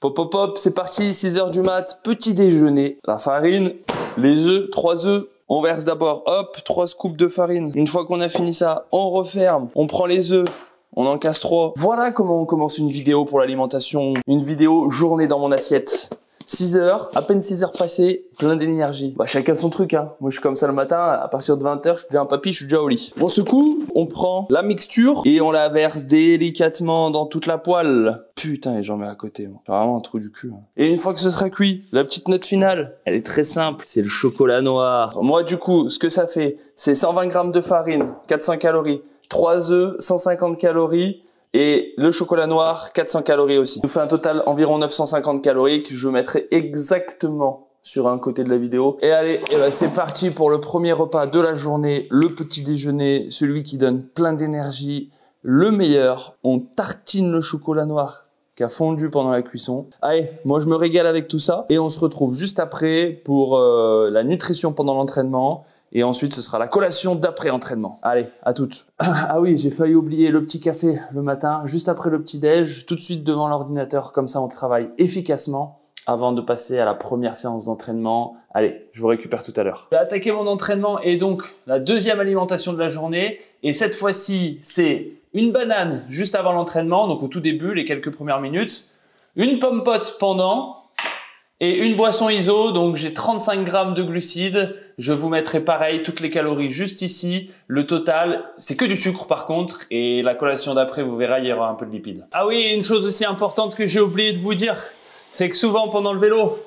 Pop, pop, pop, c'est parti, 6h du mat, petit déjeuner. La farine, les œufs, 3 œufs. On verse d'abord, hop, 3 scoops de farine. Une fois qu'on a fini ça, on referme, on prend les œufs, on en casse 3. Voilà comment on commence une vidéo pour l'alimentation. Une vidéo journée dans mon assiette. 6 heures, à peine 6 heures passées, plein d'énergie. Bah, chacun son truc, hein. Moi, je suis comme ça le matin, à partir de 20 heures, je suis déjà un papy, je suis déjà au lit. Bon, ce coup, on prend la mixture et on la verse délicatement dans toute la poêle. Putain, et j'en mets à côté, moi. C'est vraiment un trou du cul, hein. Et une fois que ce sera cuit, la petite note finale, elle est très simple. C'est le chocolat noir. Moi, du coup, ce que ça fait, c'est 120 grammes de farine, 400 calories, 3 œufs, 150 calories, et le chocolat noir, 400 calories aussi. Ça nous fait un total environ 950 calories que je mettrai exactement sur un côté de la vidéo. Et allez, c'est parti pour le premier repas de la journée, le petit déjeuner, celui qui donne plein d'énergie, le meilleur. On tartine le chocolat noir qui a fondu pendant la cuisson. Allez, moi je me régale avec tout ça et on se retrouve juste après pour la nutrition pendant l'entraînement. Et ensuite, ce sera la collation d'après-entraînement. Allez, à toutes. Ah oui, j'ai failli oublier le petit café le matin, juste après le petit-déj, tout de suite devant l'ordinateur. Comme ça, on travaille efficacement avant de passer à la première séance d'entraînement. Allez, je vous récupère tout à l'heure. J'ai attaqué mon entraînement et donc la deuxième alimentation de la journée. Et cette fois-ci, c'est une banane juste avant l'entraînement, donc au tout début, les quelques premières minutes. Une pomme pote pendant. Et une boisson ISO, donc j'ai 35 grammes de glucides. Je vous mettrai pareil, toutes les calories juste ici. Le total, c'est que du sucre par contre. Et la collation d'après, vous verrez, il y aura un peu de lipides. Ah oui, une chose aussi importante que j'ai oublié de vous dire, c'est que souvent pendant le vélo,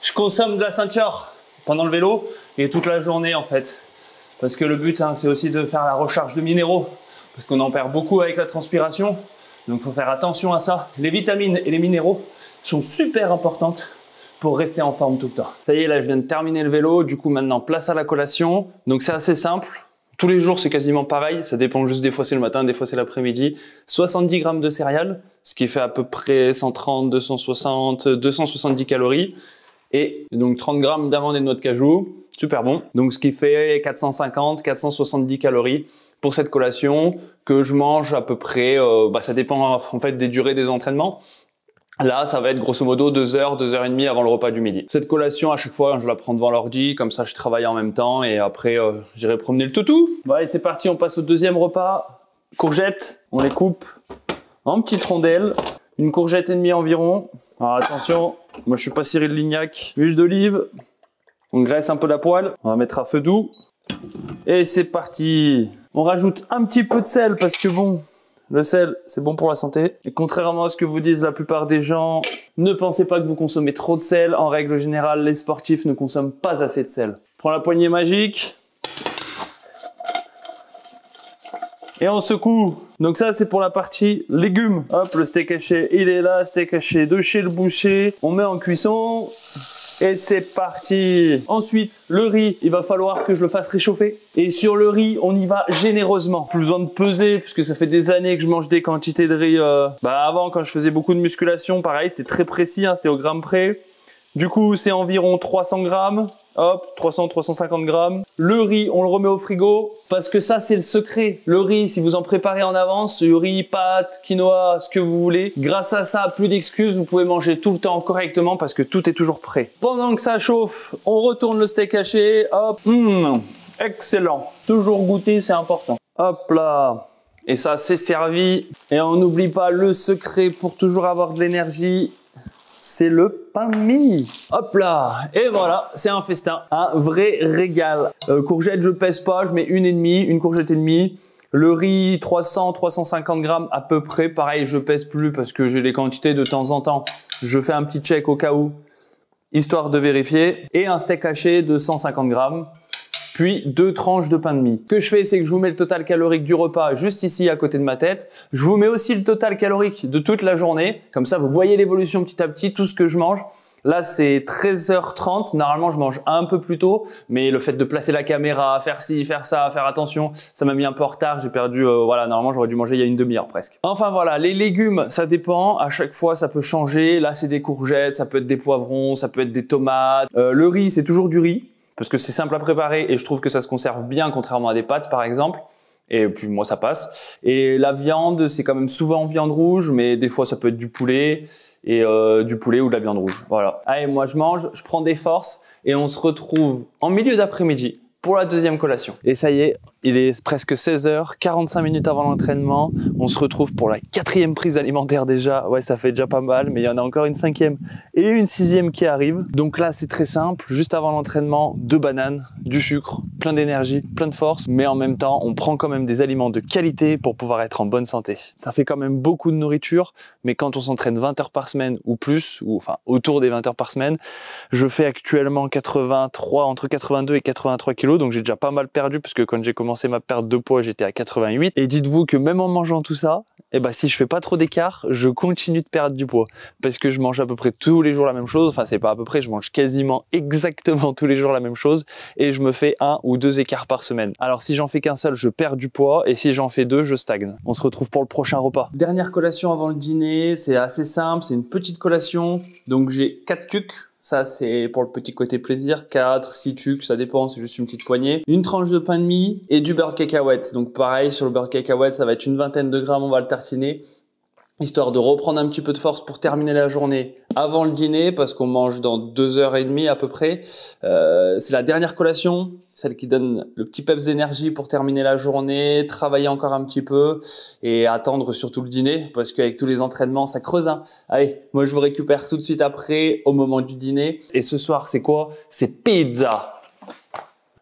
je consomme de la ceinture pendant le vélo et toute la journée en fait. Parce que le but, c'est aussi de faire la recharge de minéraux. Parce qu'on en perd beaucoup avec la transpiration. Donc il faut faire attention à ça. Les vitamines et les minéraux sont super importantes pour rester en forme tout le temps. Ça y est, là, je viens de terminer le vélo. Du coup, maintenant, place à la collation. Donc, c'est assez simple. Tous les jours, c'est quasiment pareil. Ça dépend juste des fois, c'est le matin, des fois, c'est l'après-midi. 70 grammes de céréales, ce qui fait à peu près 130, 260, 270 calories. Et donc, 30 grammes d'amandes et de noix de cajou. Super bon. Donc, ce qui fait 450, 470 calories pour cette collation que je mange à peu près, ça dépend en fait des durées des entraînements. Là, ça va être grosso modo 2 heures, 2 heures et demie avant le repas du midi. Cette collation, à chaque fois, je la prends devant l'ordi, comme ça je travaille en même temps et après, j'irai promener le toutou. Bon, allez, c'est parti, on passe au deuxième repas. Courgettes, on les coupe en petites rondelles. Une courgette et demie environ. Alors attention, moi je suis pas Cyril Lignac. Huile d'olive, on graisse un peu la poêle. On va mettre à feu doux. Et c'est parti. On rajoute un petit peu de sel parce que bon, le sel, c'est bon pour la santé. Et contrairement à ce que vous disent la plupart des gens, ne pensez pas que vous consommez trop de sel. En règle générale, les sportifs ne consomment pas assez de sel. Prends la poignée magique. Et on secoue. Donc ça, c'est pour la partie légumes. Hop, le steak haché, il est là. Steak haché de chez le boucher. On met en cuisson. Et c'est parti. Ensuite, le riz, il va falloir que je le fasse réchauffer. Et sur le riz, on y va généreusement. Plus besoin de peser, puisque ça fait des années que je mange des quantités de riz. Avant, quand je faisais beaucoup de musculation, pareil, c'était très précis, c'était au gramme près. Du coup, c'est environ 300 grammes. Hop, 300, 350 grammes. Le riz, on le remet au frigo parce que ça, c'est le secret. Le riz, si vous en préparez en avance, le riz, pâtes, quinoa, ce que vous voulez, grâce à ça, plus d'excuses, vous pouvez manger tout le temps correctement parce que tout est toujours prêt. Pendant que ça chauffe, on retourne le steak haché. Hop, excellent. Toujours goûter, c'est important. Hop là. Et ça, c'est servi. Et on n'oublie pas le secret pour toujours avoir de l'énergie. C'est le pain de mie. Hop là. Et voilà, c'est un festin. Un vrai régal. Courgette, je pèse pas, je mets une courgette et demie. Le riz, 300, 350 grammes à peu près. Pareil, je pèse plus parce que j'ai les quantités de temps en temps. Je fais un petit check au cas où, histoire de vérifier. Et un steak haché de 150 grammes. Puis 2 tranches de pain de mie. Ce que je fais, c'est que je vous mets le total calorique du repas juste ici à côté de ma tête. Je vous mets aussi le total calorique de toute la journée. Comme ça, vous voyez l'évolution petit à petit, tout ce que je mange. Là, c'est 13h30. Normalement, je mange un peu plus tôt. Mais le fait de placer la caméra, faire ci, faire ça, faire attention, ça m'a mis un peu en retard. J'ai perdu, normalement, j'aurais dû manger il y a une demi-heure presque. Enfin, voilà, les légumes, ça dépend. À chaque fois, ça peut changer. Là, c'est des courgettes, ça peut être des poivrons, ça peut être des tomates. Le riz, c'est toujours du riz. Parce que c'est simple à préparer et je trouve que ça se conserve bien contrairement à des pâtes par exemple. Et puis moi ça passe. Et la viande, c'est quand même souvent viande rouge, mais des fois ça peut être du poulet. et du poulet ou de la viande rouge. Voilà. Allez, moi je mange, je prends des forces et on se retrouve en milieu d'après-midi pour la deuxième collation. Et ça y est, il est presque 16 h, 45 minutes avant l'entraînement. On se retrouve pour la 4e prise alimentaire déjà. Ouais, ça fait déjà pas mal, mais il y en a encore une 5e et une 6e qui arrive. Donc là, c'est très simple. Juste avant l'entraînement, 2 bananes, du sucre, plein d'énergie, plein de force. Mais en même temps, on prend quand même des aliments de qualité pour pouvoir être en bonne santé. Ça fait quand même beaucoup de nourriture, mais quand on s'entraîne 20 heures par semaine ou plus, ou enfin autour des 20 heures par semaine, je fais actuellement entre 82 et 83 kilos. Donc j'ai déjà pas mal perdu parce que quand j'ai commencé ma perte de poids, j'étais à 88. Et dites-vous que même en mangeant tout ça, eh ben, si je fais pas trop d'écart, je continue de perdre du poids. Parce que je mange à peu près tous les jours la même chose. Enfin, c'est pas à peu près, je mange quasiment exactement tous les jours la même chose. Et je me fais 1 ou 2 écarts par semaine. Alors si j'en fais qu'un seul, je perds du poids. Et si j'en fais 2, je stagne. On se retrouve pour le prochain repas. Dernière collation avant le dîner. C'est assez simple. C'est une petite collation. Donc j'ai 4 tucs. Ça, c'est pour le petit côté plaisir. 4, 6 tucs, ça dépend, c'est juste une petite poignée. Une tranche de pain de mie et du beurre de cacahuète. Donc pareil, sur le beurre de cacahuète, ça va être une vingtaine de grammes, on va le tartiner. Histoire de reprendre un petit peu de force pour terminer la journée avant le dîner, parce qu'on mange dans 2h30 à peu près. C'est la dernière collation, celle qui donne le petit peps d'énergie pour terminer la journée, travailler encore un petit peu et attendre surtout le dîner, parce qu'avec tous les entraînements, ça creuse. Hein. Allez, moi je vous récupère tout de suite après, au moment du dîner. Et ce soir, c'est quoi? C'est pizza!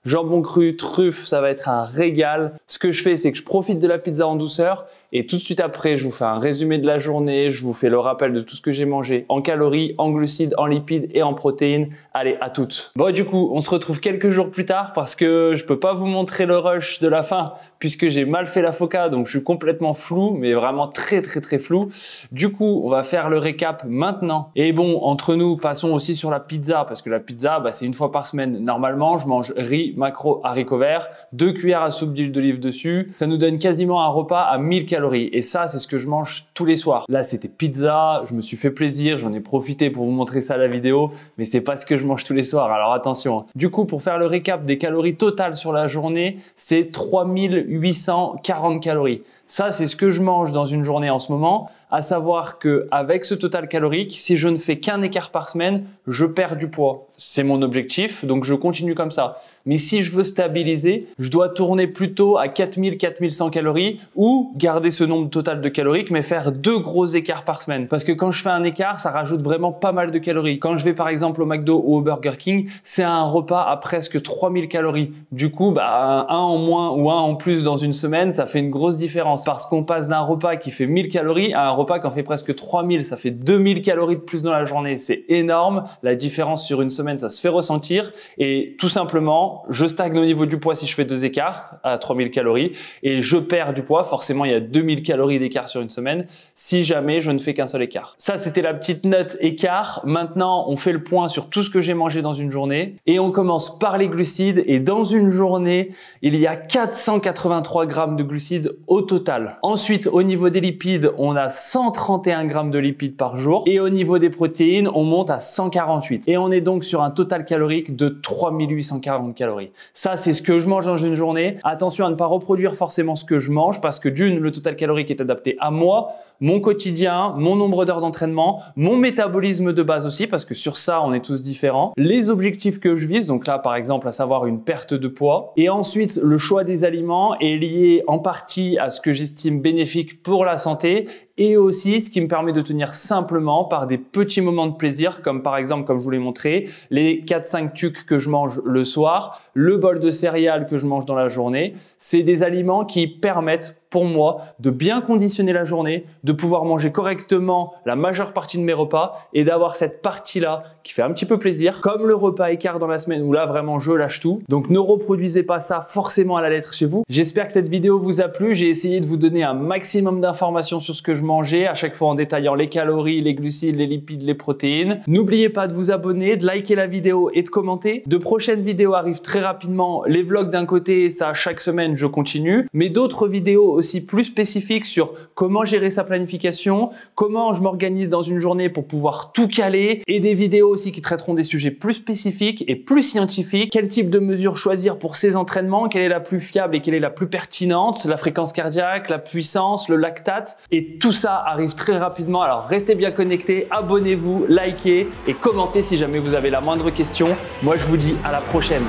Jambon cru, truffe, ça va être un régal. Ce que je fais, c'est que je profite de la pizza en douceur et tout de suite après, je vous fais un résumé de la journée, je vous fais le rappel de tout ce que j'ai mangé en calories, en glucides, en lipides et en protéines. Allez, à toutes. Bon, du coup, on se retrouve quelques jours plus tard parce que je peux pas vous montrer le rush de la fin puisque j'ai mal fait la foca, donc je suis complètement flou, mais vraiment très flou. Du coup, on va faire le récap maintenant. Et bon, entre nous, passons aussi sur la pizza parce que la pizza, c'est une fois par semaine. Normalement, je mange riz, maquereaux, haricots verts, 2 cuillères à soupe d'huile d'olive dessus. Ça nous donne quasiment un repas à 1000 calories. Et ça, c'est ce que je mange tous les soirs. Là, c'était pizza. Je me suis fait plaisir. J'en ai profité pour vous montrer ça à la vidéo. Mais c'est pas ce que je mange tous les soirs. Alors attention. Du coup, pour faire le récap des calories totales sur la journée, c'est 3840 calories. Ça, c'est ce que je mange dans une journée en ce moment. À savoir que avec ce total calorique, si je ne fais qu'un écart par semaine, je perds du poids. C'est mon objectif, donc je continue comme ça. Mais si je veux stabiliser, je dois tourner plutôt à 4000-4100 calories ou garder ce nombre total de caloriques, mais faire 2 gros écarts par semaine. Parce que quand je fais un écart, ça rajoute vraiment pas mal de calories. Quand je vais par exemple au McDo ou au Burger King, c'est un repas à presque 3000 calories. Du coup, un en moins ou un en plus dans une semaine, ça fait une grosse différence. Parce qu'on passe d'un repas qui fait 1000 calories à un repas qui en fait presque 3000. Ça fait 2000 calories de plus dans la journée. C'est énorme. La différence sur une semaine, ça se fait ressentir. Et tout simplement, je stagne au niveau du poids si je fais 2 écarts à 3000 calories et je perds du poids. Forcément, il y a 2000 calories d'écart sur une semaine si jamais je ne fais qu'un seul écart. Ça, c'était la petite note écart. Maintenant, on fait le point sur tout ce que j'ai mangé dans une journée et on commence par les glucides. Et dans une journée, il y a 483 grammes de glucides au total. Ensuite, au niveau des lipides, on a 131 grammes de lipides par jour et au niveau des protéines, on monte à 148 et on est donc sur un total calorique de 3840 calories. Ça, c'est ce que je mange dans une journée. Attention à ne pas reproduire forcément ce que je mange parce que d'une, le total calorique est adapté à moi, mon quotidien, mon nombre d'heures d'entraînement, mon métabolisme de base aussi parce que sur ça, on est tous différents. Les objectifs que je vise, donc là, par exemple, à savoir une perte de poids. Et ensuite, le choix des aliments est lié en partie à ce que j'estime bénéfique pour la santé et aussi ce qui me permet de tenir simplement par des petits moments de plaisir comme par exemple, comme je vous l'ai montré, les 4-5 tucs que je mange le soir, le bol de céréales que je mange dans la journée. C'est des aliments qui permettent pour moi de bien conditionner la journée, de pouvoir manger correctement la majeure partie de mes repas et d'avoir cette partie-là qui fait un petit peu plaisir, comme le repas écart dans la semaine où là vraiment je lâche tout. Donc ne reproduisez pas ça forcément à la lettre chez vous. J'espère que cette vidéo vous a plu. J'ai essayé de vous donner un maximum d'informations sur ce que je mangeais, à chaque fois en détaillant les calories, les glucides, les lipides, les protéines. N'oubliez pas de vous abonner, de liker la vidéo et de commenter. De prochaines vidéos arrivent très rapidement. Les vlogs d'un côté, ça chaque semaine je continue, mais d'autres vidéos aussi plus spécifiques sur comment gérer sa planification, comment je m'organise dans une journée pour pouvoir tout caler et des vidéos aussi qui traiteront des sujets plus spécifiques et plus scientifiques. Quel type de mesure choisir pour ces entraînements, quelle est la plus fiable et quelle est la plus pertinente, la fréquence cardiaque, la puissance, le lactate et tout ça arrive très rapidement. Alors restez bien connectés, abonnez-vous, likez et commentez si jamais vous avez la moindre question. Moi, je vous dis à la prochaine.